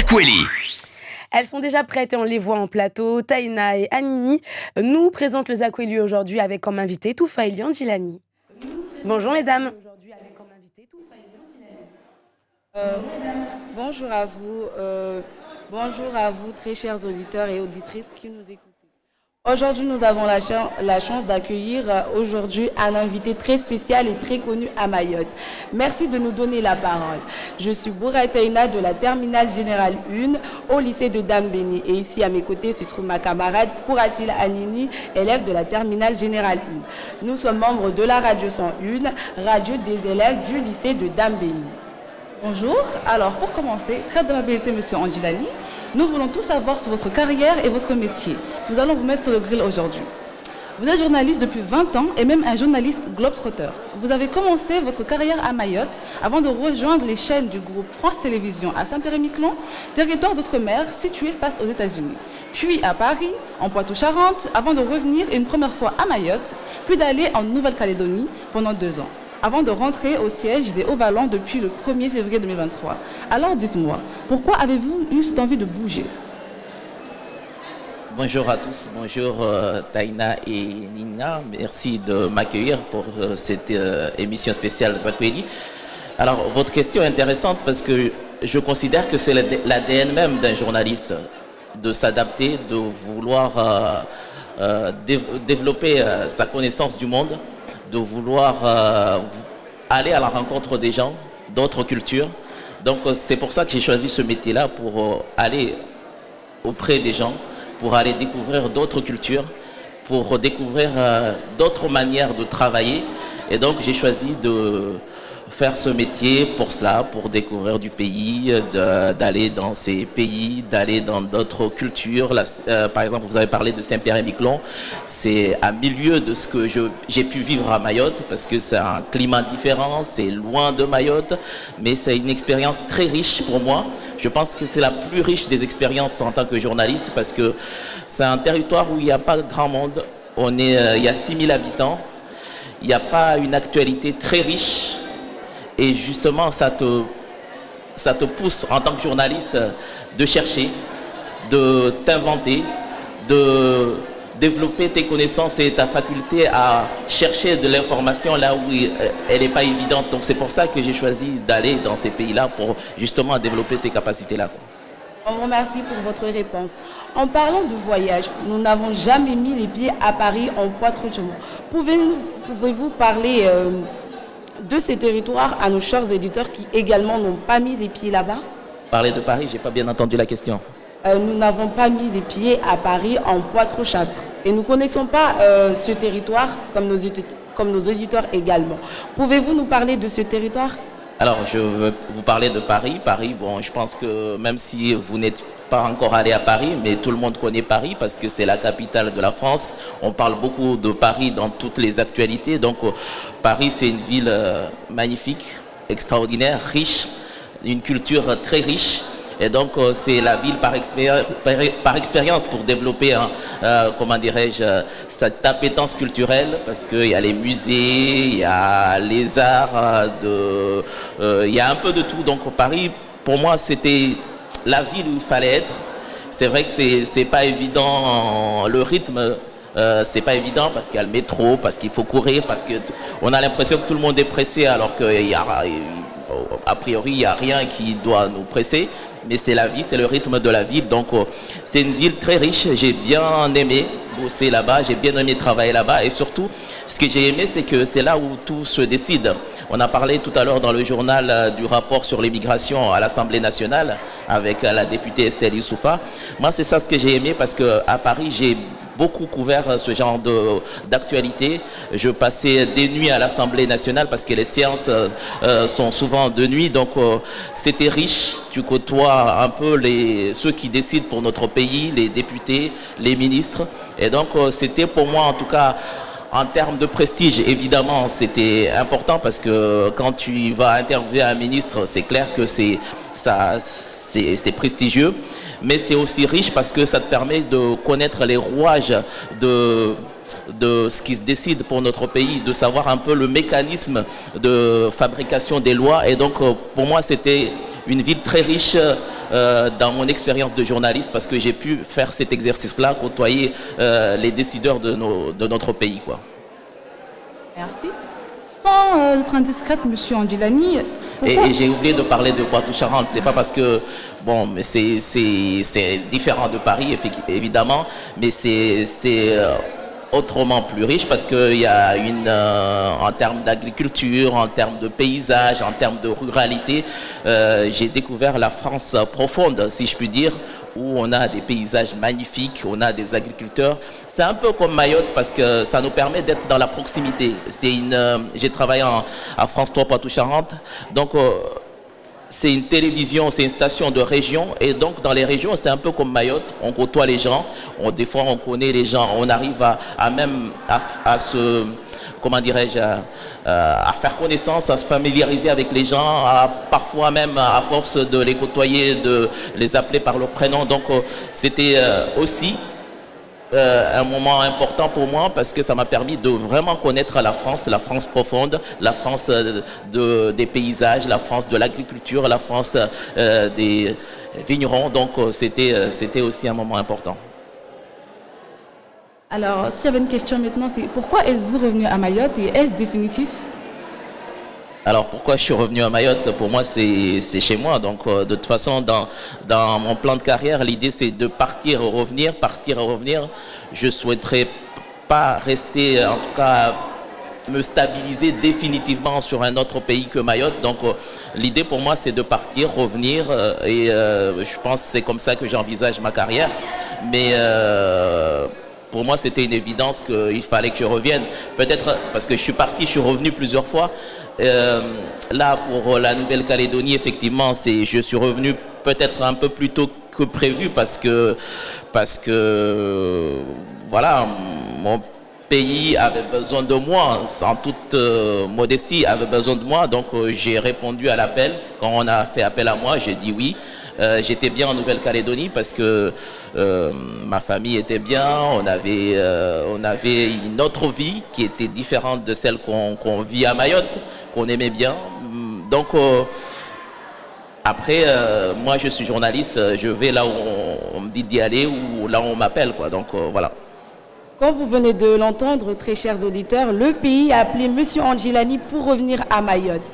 Zakweli. Elles sont déjà prêtes et on les voit en plateau. Taïna et Anini nous présentent le Zakweli aujourd'hui avec comme invité Toufa Elian Djilani. Bonjour mesdames. Bonjour à vous très chers auditeurs et auditrices qui nous écoutent. Aujourd'hui, nous avons la chance d'accueillir aujourd'hui un invité très spécial et très connu à Mayotte. Merci de nous donner la parole. Je suis Boura Taïna de la Terminale Générale 1 au lycée de Dambéni. Et ici, à mes côtés, se trouve ma camarade Kouratil Anini, élève de la Terminale Générale 1. Nous sommes membres de la Radio 101, radio des élèves du lycée de Dambéni. Bonjour. Alors, pour commencer, très d'amabilité, monsieur Andjilani. Nous voulons tout savoir sur votre carrière et votre métier. Nous allons vous mettre sur le grill aujourd'hui. Vous êtes journaliste depuis 20 ans et même un journaliste globetrotter. Vous avez commencé votre carrière à Mayotte avant de rejoindre les chaînes du groupe France Télévisions à Saint-Pierre-et-Miquelon, territoire d'outre-mer situé face aux États-Unis. Puis à Paris, en Poitou-Charentes, avant de revenir une première fois à Mayotte, puis d'aller en Nouvelle-Calédonie pendant 2 ans, avant de rentrer au siège des Hauts-Vallons depuis le 1er février 2023. Alors dites-moi, pourquoi avez-vous eu cette envie de bouger ? Bonjour à tous, bonjour Taïna et Nina, merci de m'accueillir pour cette émission spéciale Zakweli. Alors votre question est intéressante parce que je considère que c'est l'ADN même d'un journaliste de s'adapter, de vouloir développer sa connaissance du monde, de vouloir aller à la rencontre des gens, d'autres cultures. Donc c'est pour ça que j'ai choisi ce métier-là, pour aller auprès des gens, pour aller découvrir d'autres cultures, pour découvrir d'autres manières de travailler. Et donc j'ai choisi de faire ce métier pour cela, pour découvrir du pays, d'aller dans ces pays, d'aller dans d'autres cultures. Par exemple, vous avez parlé de Saint-Pierre-et-Miquelon. C'est à milieu de ce que j'ai pu vivre à Mayotte, parce que c'est un climat différent, c'est loin de Mayotte, mais c'est une expérience très riche pour moi. Je pense que c'est la plus riche des expériences en tant que journaliste, parce que c'est un territoire où il n'y a pas grand monde. Il y a 6000 habitants, il n'y a pas une actualité très riche. Et justement, ça te pousse en tant que journaliste de chercher, de t'inventer, de développer tes connaissances et ta faculté à chercher de l'information là où elle n'est pas évidente. Donc c'est pour ça que j'ai choisi d'aller dans ces pays-là pour justement développer ces capacités-là. On vous remercie pour votre réponse. En parlant de voyage, nous n'avons jamais mis les pieds à Paris en Poitou-Charentes. Pouvez-vous parler de ces territoires à nos chers éditeurs qui également n'ont pas mis les pieds là-bas? Parler de Paris, j'ai pas bien entendu la question. Nous n'avons pas mis les pieds à Paris en Poitou-Charentes et nous ne connaissons pas ce territoire comme nos éditeurs également. Pouvez-vous nous parler de ce territoire? Alors, je veux vous parler de Paris. Paris, bon, je pense que même si vous n'êtes pas encore allé à Paris, mais tout le monde connaît Paris parce que c'est la capitale de la France. On parle beaucoup de Paris dans toutes les actualités. Donc, Paris, c'est une ville magnifique, extraordinaire, riche, une culture très riche. Et donc, c'est la ville par expérience pour développer, comment dirais-je, cette appétence culturelle, parce qu'il y a les musées, il y a les arts, il y a un peu de tout. Donc, Paris, pour moi, c'était la ville où il fallait être. C'est vrai que c'est pas évident, le rythme, c'est pas évident parce qu'il y a le métro, parce qu'il faut courir, parce qu'on a l'impression que tout le monde est pressé, alors qu'a priori, il n'y a rien qui doit nous presser. Mais c'est la vie, c'est le rythme de la ville. Donc, c'est une ville très riche. J'ai bien aimé bosser là-bas, j'ai bien aimé travailler là-bas. Et surtout, ce que j'ai aimé, c'est que c'est là où tout se décide. On a parlé tout à l'heure dans le journal du rapport sur l'immigration à l'Assemblée nationale avec la députée Estelle Youssoufa. Moi, c'est ça ce que j'ai aimé parce qu'à Paris, j'ai beaucoup couvert ce genre d'actualité. Je passais des nuits à l'Assemblée nationale parce que les séances sont souvent de nuit. Donc, c'était riche. Tu côtoies un peu ceux qui décident pour notre pays, les députés, les ministres. Et donc, c'était pour moi, en tout cas, en termes de prestige, évidemment, c'était important parce que quand tu vas interviewer un ministre, c'est clair que c'est prestigieux. Mais c'est aussi riche parce que ça te permet de connaître les rouages de de ce qui se décide pour notre pays, de savoir un peu le mécanisme de fabrication des lois. Et donc, pour moi, c'était une ville très riche dans mon expérience de journaliste parce que j'ai pu faire cet exercice-là, côtoyer les décideurs de notre pays, quoi. Merci. Sans être indiscrète, monsieur Andjilani, et j'ai oublié de parler de Poitou-Charentes. C'est pas parce que, bon, mais c'est différent de Paris, évidemment, mais c'est autrement plus riche parce qu'il y a en termes d'agriculture, en termes de paysage, en termes de ruralité, j'ai découvert la France profonde, si je puis dire, où on a des paysages magnifiques, on a des agriculteurs. C'est un peu comme Mayotte parce que ça nous permet d'être dans la proximité. J'ai travaillé à France 3 Poitou-Charentes, donc c'est une télévision, c'est une station de région, et donc dans les régions, c'est un peu comme Mayotte, on côtoie les gens, des fois on connaît les gens, on arrive à se, comment dirais-je, à faire connaissance, à se familiariser avec les gens, parfois même à force de les côtoyer, de les appeler par leur prénom. Donc c'était aussi un moment important pour moi parce que ça m'a permis de vraiment connaître la France profonde, la France des paysages, la France de l'agriculture, la France des vignerons. Donc c'était aussi un moment important. Alors, s'il y avait une question maintenant, c'est pourquoi êtes-vous revenu à Mayotte et est-ce définitif? Alors pourquoi je suis revenu à Mayotte? Pour moi c'est chez moi, donc de toute façon dans mon plan de carrière l'idée c'est de partir et revenir. Je souhaiterais pas rester, en tout cas me stabiliser définitivement sur un autre pays que Mayotte, donc l'idée pour moi c'est de partir, revenir et je pense que c'est comme ça que j'envisage ma carrière, mais pour moi, c'était une évidence qu'il fallait que je revienne. Peut-être parce que je suis parti, je suis revenu plusieurs fois. Là, pour la Nouvelle-Calédonie, effectivement, je suis revenu peut-être un peu plus tôt que prévu parce que voilà, mon pays avait besoin de moi, en toute modestie, avait besoin de moi. Donc, j'ai répondu à l'appel. Quand on a fait appel à moi, j'ai dit oui. J'étais bien en Nouvelle-Calédonie parce que ma famille était bien, on avait une autre vie qui était différente de celle qu'on vit à Mayotte, qu'on aimait bien. Donc après, moi je suis journaliste, je vais là où on me dit d'y aller ou là où on m'appelle, quoi. Donc voilà. Comme vous venez de l'entendre, très chers auditeurs, le pays a appelé M. Andjilani pour revenir à Mayotte.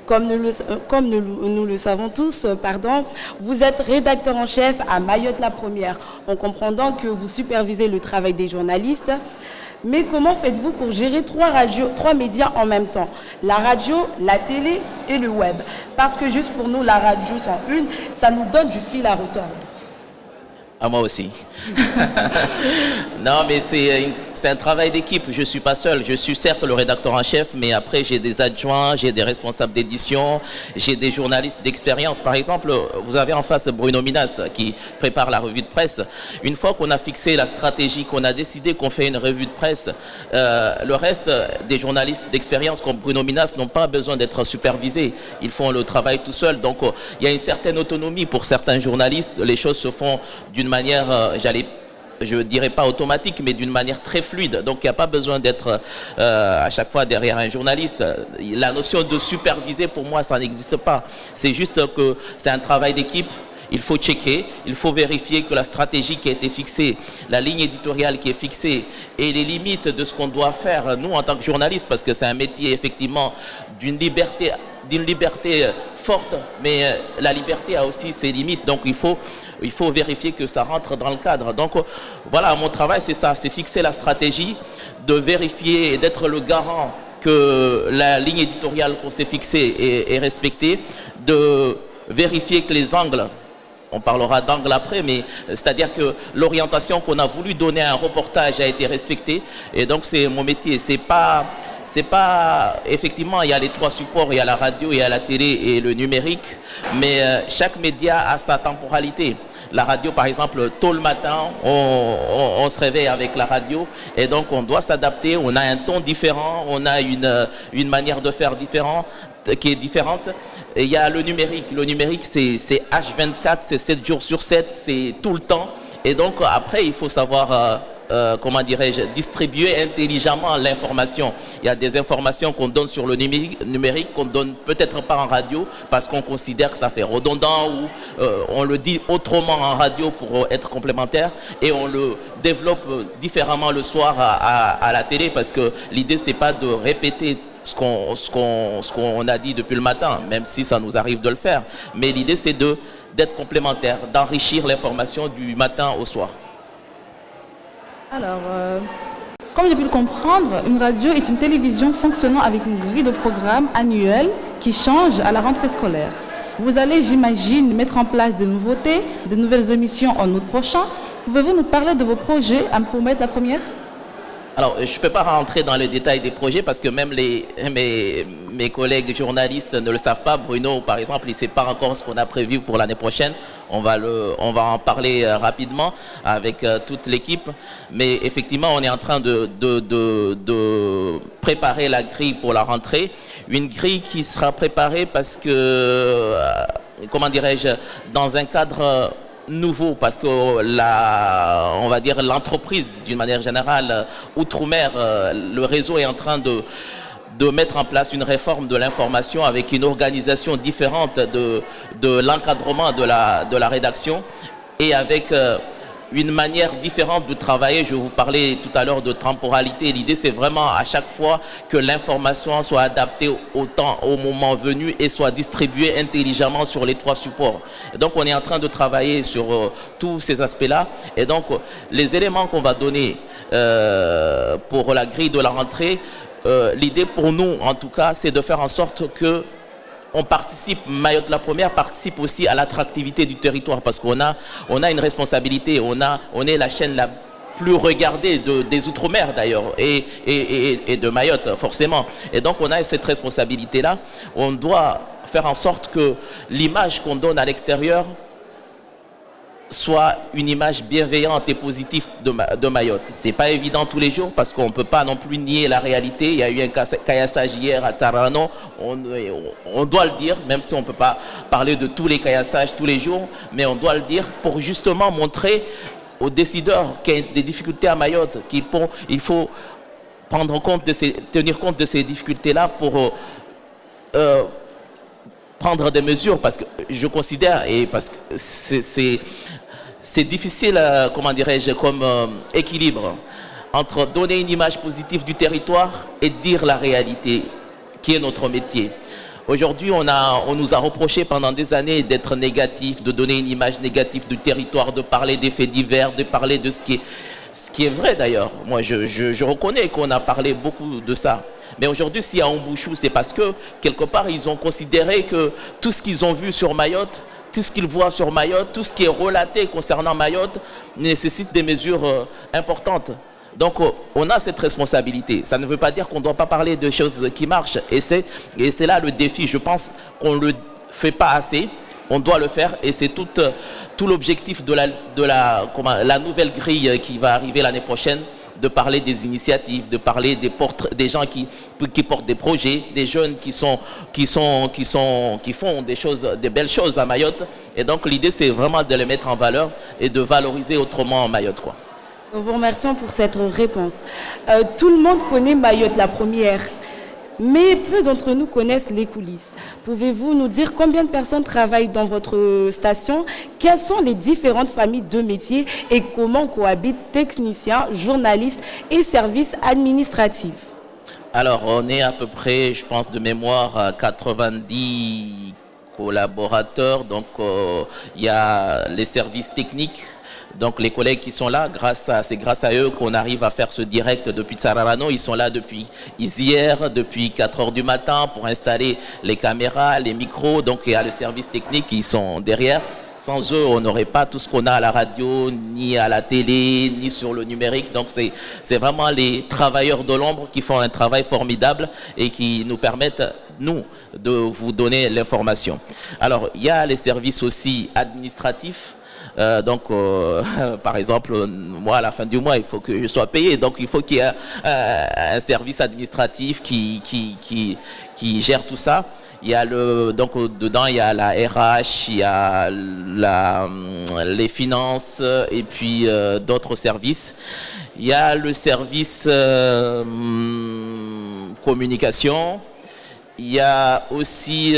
Comme nous le savons tous, vous êtes rédacteur en chef à Mayotte la Première. On comprend donc que vous supervisez le travail des journalistes. Mais comment faites-vous pour gérer trois médias en même temps? La radio, la télé et le web. Parce que juste pour nous, la radio sans une, ça nous donne du fil à retordre. À moi aussi. Non, mais c'est un travail d'équipe. Je ne suis pas seul. Je suis certes le rédacteur en chef, mais après, j'ai des adjoints, j'ai des responsables d'édition, j'ai des journalistes d'expérience. Par exemple, vous avez en face Bruno Minas qui prépare la revue de presse. Une fois qu'on a fixé la stratégie, qu'on a décidé qu'on fait une revue de presse, le reste des journalistes d'expérience comme Bruno Minas n'ont pas besoin d'être supervisés. Ils font le travail tout seuls. Donc, il y a une certaine autonomie pour certains journalistes. Les choses se font d'une manière, je ne dirais pas automatique, mais d'une manière très fluide. Donc il n'y a pas besoin d'être à chaque fois derrière un journaliste. La notion de superviser, pour moi, ça n'existe pas. C'est juste que c'est un travail d'équipe. Il faut checker, il faut vérifier que la stratégie qui a été fixée, la ligne éditoriale qui est fixée et les limites de ce qu'on doit faire, nous, en tant que journalistes, parce que c'est un métier, effectivement, d'une liberté forte, mais la liberté a aussi ses limites. Donc il faut vérifier que ça rentre dans le cadre. Donc voilà, mon travail c'est ça, c'est fixer la stratégie, de vérifier et d'être le garant que la ligne éditoriale qu'on s'est fixée est respectée, de vérifier que les angles, on parlera d'angle après, mais c'est-à-dire que l'orientation qu'on a voulu donner à un reportage a été respectée. Et donc c'est mon métier, c'est pas effectivement, il y a les trois supports, il y a la radio, il y a la télé et le numérique, mais chaque média a sa temporalité. La radio, par exemple, tôt le matin, on se réveille avec la radio et donc on doit s'adapter, on a un ton différent, on a une manière de faire qui est différente. Et il y a le numérique. Le numérique, c'est H24, c'est 7 jours sur 7, c'est tout le temps. Et donc après, il faut savoir comment dirais-je, distribuer intelligemment l'information. Il y a des informations qu'on donne sur le numérique qu'on donne peut-être pas en radio parce qu'on considère que ça fait redondant ou on le dit autrement en radio pour être complémentaire et on le développe différemment le soir à la télé parce que l'idée c'est pas de répéter ce qu'on a dit depuis le matin, même si ça nous arrive de le faire. Mais l'idée c'est d'être complémentaire, d'enrichir l'information du matin au soir. Alors, comme j'ai pu le comprendre, une radio est une télévision fonctionnant avec une grille de programmes annuelle qui change à la rentrée scolaire. Vous allez, j'imagine, mettre en place des nouveautés, de nouvelles émissions en août prochain. Pouvez-vous nous parler de vos projets pour mettre la première ? Alors, je ne peux pas rentrer dans les détails des projets parce que même mes collègues journalistes ne le savent pas. Bruno, par exemple, il ne sait pas encore ce qu'on a prévu pour l'année prochaine. On va en parler rapidement avec toute l'équipe. Mais effectivement, on est en train de préparer la grille pour la rentrée. Une grille qui sera préparée parce que, comment dirais-je, dans un cadre nouveau parce que on va dire l'entreprise d'une manière générale outre-mer, le réseau est en train de mettre en place une réforme de l'information avec une organisation différente de l'encadrement de la rédaction et avec une manière différente de travailler. Je vous parlais tout à l'heure de temporalité. L'idée, c'est vraiment à chaque fois que l'information soit adaptée au temps, au moment venu et soit distribuée intelligemment sur les 3 supports. Et donc, on est en train de travailler sur tous ces aspects-là. Et donc, les éléments qu'on va donner pour la grille de la rentrée, l'idée pour nous, en tout cas, c'est de faire en sorte que on participe, Mayotte la première participe aussi à l'attractivité du territoire parce qu'on a une responsabilité, on est la chaîne la plus regardée des Outre-mer d'ailleurs et de Mayotte forcément. Et donc on a cette responsabilité-là, on doit faire en sorte que l'image qu'on donne à l'extérieur soit une image bienveillante et positive de Mayotte. C'est pas évident tous les jours parce qu'on peut pas non plus nier la réalité. Il y a eu un caillassage hier à Tsarano. On doit le dire, même si on peut pas parler de tous les caillassages tous les jours, mais on doit le dire pour justement montrer aux décideurs qu'il y a des difficultés à Mayotte, il faut tenir compte de ces difficultés-là pour prendre des mesures parce que je considère et parce que c'est difficile, comment dirais-je, comme équilibre entre donner une image positive du territoire et dire la réalité, qui est notre métier. Aujourd'hui, on nous a reproché pendant des années d'être négatif, de donner une image négative du territoire, de parler des faits divers, de parler de ce qui est vrai d'ailleurs. Moi, je reconnais qu'on a parlé beaucoup de ça. Mais aujourd'hui, s'il y a un Bouchou, c'est parce que, quelque part, ils ont considéré que tout ce qu'ils ont vu sur Mayotte, tout ce qu'ils voient sur Mayotte, tout ce qui est relaté concernant Mayotte, nécessite des mesures importantes. Donc, on a cette responsabilité. Ça ne veut pas dire qu'on ne doit pas parler de choses qui marchent. Et c'est là le défi. Je pense qu'on ne le fait pas assez. On doit le faire. Et c'est tout l'objectif de la nouvelle grille qui va arriver l'année prochaine, de parler des initiatives, de parler des gens qui portent des projets, des jeunes qui font des belles choses à Mayotte. Et donc l'idée c'est vraiment de les mettre en valeur et de valoriser autrement Mayotte, quoi. Nous vous remercions pour cette réponse. Tout le monde connaît Mayotte la première, mais peu d'entre nous connaissent les coulisses. Pouvez-vous nous dire combien de personnes travaillent dans votre station? Quelles sont les différentes familles de métiers et comment cohabitent techniciens, journalistes et services administratifs? Alors, on est à peu près, je pense de mémoire, à 90 collaborateurs. Donc, il y a les services techniques. Donc les collègues qui sont là, c'est grâce à eux qu'on arrive à faire ce direct depuis Tsararano. Ils sont là depuis hier, depuis 4 heures du matin pour installer les caméras, les micros. Donc il y a le service technique qui sont derrière. Sans eux, on n'aurait pas tout ce qu'on a à la radio, ni à la télé, ni sur le numérique. Donc c'est vraiment les travailleurs de l'ombre qui font un travail formidable et qui nous permettent, nous, de vous donner l'information. Alors il y a les services aussi administratifs. Par exemple, moi, à la fin du mois, il faut que je sois payé. Donc, il faut qu'il y ait un service administratif qui gère tout ça. Il y a dedans, il y a la RH, il y a les finances et puis d'autres services. Il y a le service communication. Il y a aussi,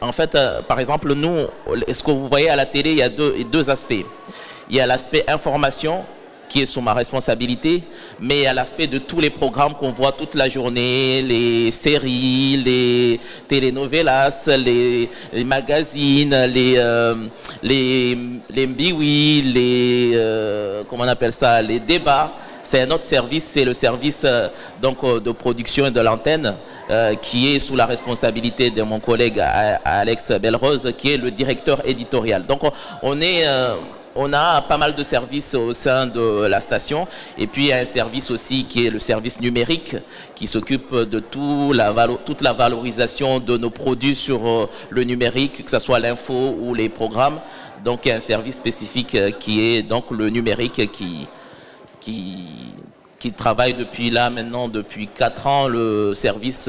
en fait, par exemple, nous, ce que vous voyez à la télé, il y a deux aspects. Il y a l'aspect information, qui est sous ma responsabilité, mais il y a l'aspect de tous les programmes qu'on voit toute la journée, les séries, les telenovelas, les magazines, les mbiwi, comment on appelle ça, les débats. C'est un autre service, c'est le service donc, de production et de l'antenne qui est sous la responsabilité de mon collègue Alex Belrose, qui est le directeur éditorial. Donc on a pas mal de services au sein de la station, et puis il y a un service aussi qui est le service numérique qui s'occupe de toute la valorisation de nos produits sur le numérique, que ce soit l'info ou les programmes. Donc il y a un service spécifique qui est donc le numérique qui travaille depuis 4 ans, le service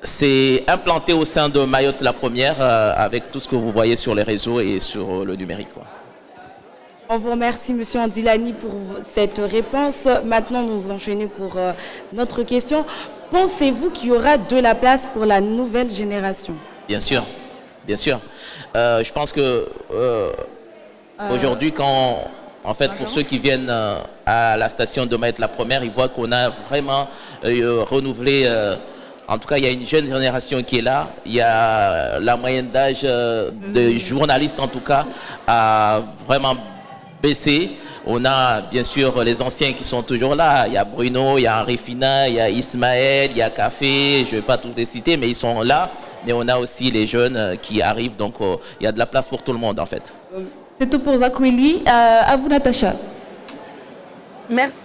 c'est implanté au sein de Mayotte la Première avec tout ce que vous voyez sur les réseaux et sur le numérique, quoi. On vous remercie, M. Andilani, pour cette réponse. Maintenant, nous enchaînons pour notre question. Pensez-vous qu'il y aura de la place pour la nouvelle génération? Bien sûr, bien sûr. Je pense que aujourd'hui, pour ceux qui viennent à la station de Mayotte la Première, ils voient qu'on a vraiment renouvelé. En tout cas, il y a une jeune génération qui est là. Il y a la moyenne d'âge des journalistes, en tout cas, a vraiment baissé. On a bien sûr les anciens qui sont toujours là. Il y a Bruno, il y a Henri Fina, il y a Ismaël, il y a Café. Je ne vais pas tous les citer, mais ils sont là. Mais on a aussi les jeunes qui arrivent. Donc, il y a de la place pour tout le monde, en fait. C'est tout pour Zakwili. À vous, Natacha. Merci.